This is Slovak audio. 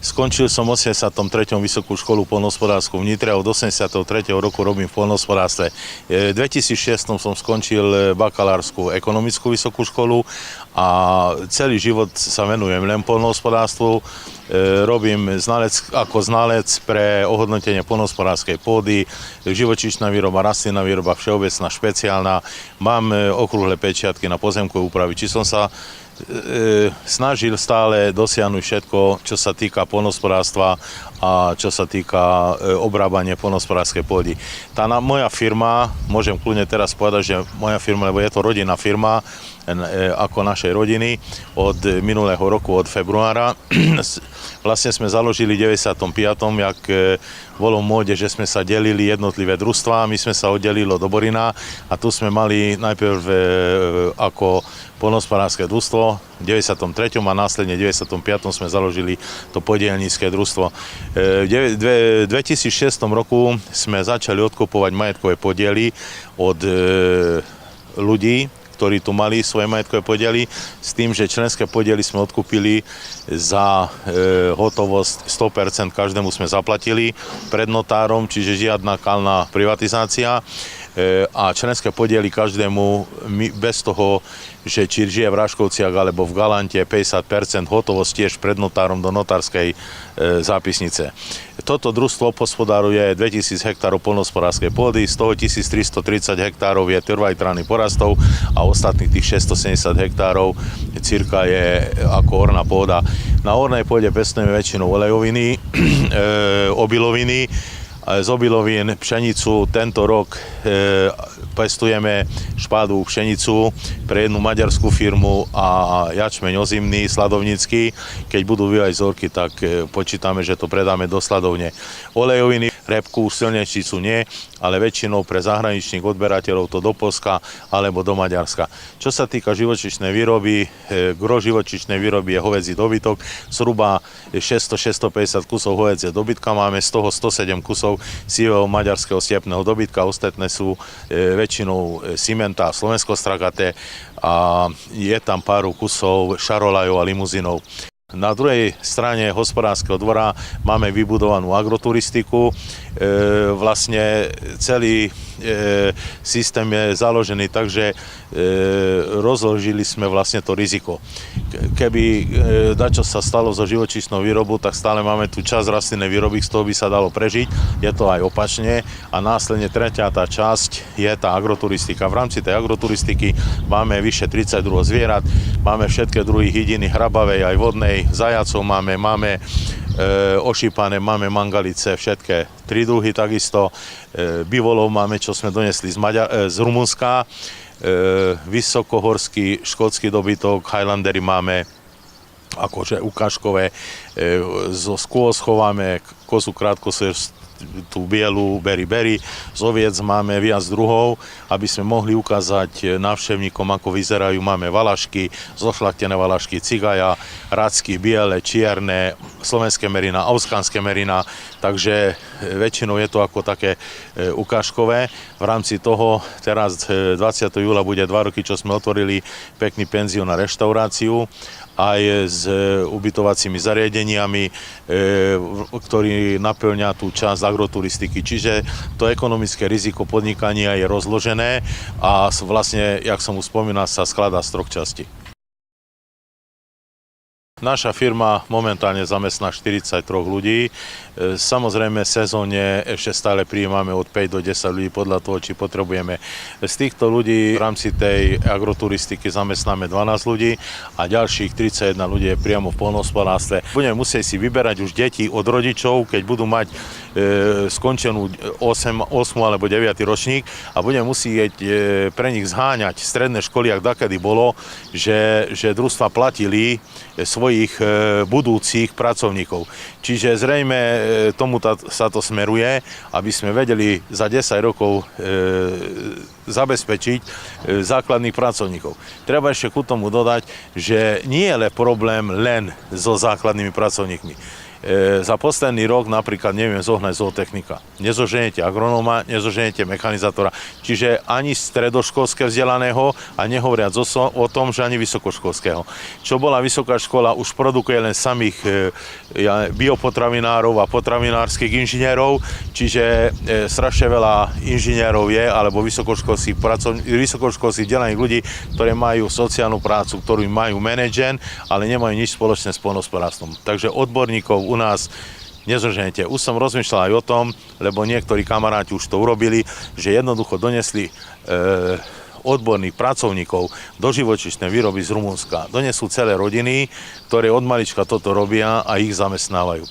Skončil som v 83. Vysokú školu poľnohospodársku v Nitre a od 83. roku robím v poľnohospodárstve. V 2006 som skončil bakalárskú ekonomickú vysokú školu a celý život sa venujem len poľnohospodárstvu. Robím ako znalec pre ohodnotenie poľnohospodárskej pôdy, živočíšna výroba, rastlinná výroba, všeobecná, špeciálna. Mám okrúhle pečiatky na pozemkové úpravy. Či som sa snažil stále dosiahnuť všetko, čo sa týka poľnohospodárstva a čo sa týka obrábania poľnohospodárskej pôdy. Moja firma, môžem kľudne teraz povedať, že moja firma, lebo je to rodinná firma, ako našej rodiny, od minulého roku, od februára. Vlastne sme založili v 95. jak bolo v móde, že sme sa delili jednotlivé družstvá, my sme sa oddelili do Borína a tu sme mali najprv ako poľnohospodárske družstvo v 93. a následne v 95. sme založili to podielnícke družstvo. V 2006 roku sme začali odkupovať majetkové podiely od ľudí, ktorí tu mali svoje majetkové podiely, s tým, že členské podiely sme odkúpili za hotovosť 100%, každému sme zaplatili pred notárom, čiže žiadna kalná privatizácia. A členské podiely každému bez toho, že či žije v Raškovciach alebo v Galante, 50% hotovosť tiež pred notárom do notárskej zápisnice. Toto družstvo hospodáruje 2000 hektárov poľnohospodárskej pôdy, z toho 1330 hektárov je trvajtránnych porastov a ostatných tých 670 hektárov cirka je ako orná pôda. Na ornej pôde pestujeme väčšinou olejoviny, obiloviny. Z obilovín pšenicu tento rok pestujeme špádu pšenicu pre jednu maďarskú firmu a jačmeň ozimný, sladovnícky. Keď budú vyvať zorky, tak počítame, že to predáme do sladovne. Olejoviny, repku, silnečnicu nie, ale väčšinou pre zahraničných odberateľov to do Poľska alebo do Maďarska. Čo sa týka živočíšnej výroby, gro živočíšnej výroby je hovädzí dobytok, zhruba 600-650 kusov hovädzie dobytka máme, z toho 107 kusov sivého maďarského stepného dobytka, ostatné sú väčšinou simenta a slovensko-stragaté a je tam pár kusov šarolajov a limuzínov. Na druhej strane hospodárskeho dvora máme vybudovanú agroturistiku. Vlastne celý systém je založený tak, že rozložili sme vlastne to riziko. Keby dačo sa stalo so živočíšnou výrobou, tak stále máme tu časť rastlinnej výroby, z toho by sa dalo prežiť. Je to aj opačne. A následne tretia tá časť je tá agroturistika. V rámci tej agroturistiky máme vyše 30 druhov zvierat, máme všetky druhy hydiny, hrabavej aj vodnej, zajacov máme ošípané, máme mangalice, všetké tri druhy takisto. Bivolov máme, čo sme donesli z Rumunska. Vysokohorský škótsky dobytok, Highlandery máme akože ukážkové. Zo skôl schováme kozu krátkosežnú, tú bielu beri. Z oviec máme viac druhov, aby sme mohli ukázať návštevníkom, ako vyzerajú. Máme valašky, zošľaktené valašky, cigaja, racky, biele, čierne, slovenské merina, auskánske merina, takže väčšinou je to ako také ukážkové. V rámci toho teraz 20. júla bude 2 roky, čo sme otvorili pekný penzión na reštauráciu, aj s ubytovacími zariadeniami, ktorý naplňa tú časť agroturistiky. Čiže to ekonomické riziko podnikania je rozložené a vlastne, jak som už spomínal, sa skladá z 3 častí. Naša firma momentálne zamestná 43 ľudí. Samozrejme, sezónne ešte stále prijímame od 5 do 10 ľudí podľa toho, či potrebujeme. Z týchto ľudí v rámci tej agroturistiky zamestnáme 12 ľudí a ďalších 31 ľudí je priamo v poľnohospodárstve. Budeme musieť si vyberať už deti od rodičov, keď budú mať skončenú 8 alebo 9 ročník a budeme musieť pre nich zháňať stredné školy, ak dakedy bolo, že družstva platili svojich budúcich pracovníkov. Čiže zrejme tomu sa to smeruje, aby sme vedeli za 10 rokov zabezpečiť základných pracovníkov. Treba ešte ku tomu dodať, že nie je problém len so základnými pracovníkmi. Za posledný rok napríklad neviem zohnať zootechnika. Nezoženete agronóma, nezoženete mechanizátora. Čiže ani stredoškolské vzdelaného a nehovoriac o tom, že ani vysokoškolského. Čo bola vysoká škola, už produkuje len samých biopotravinárov a potravinárskych inžinierov, čiže strašne veľa inžinierov je, alebo vysokoškolských vzdelaných ľudí, ktorí majú sociálnu prácu, ktorú majú manažen, ale nemajú nič spoločné s poľnohospodárstvom. Takže odborníkov u nás nezoženete. Už som rozmýšľal aj o tom, lebo niektorí kamaráti už to urobili, že jednoducho donesli odborných pracovníkov do živočíšnej výroby z Rumunska. Donesú celé rodiny, ktoré od malička toto robia a ich zamestnávajú.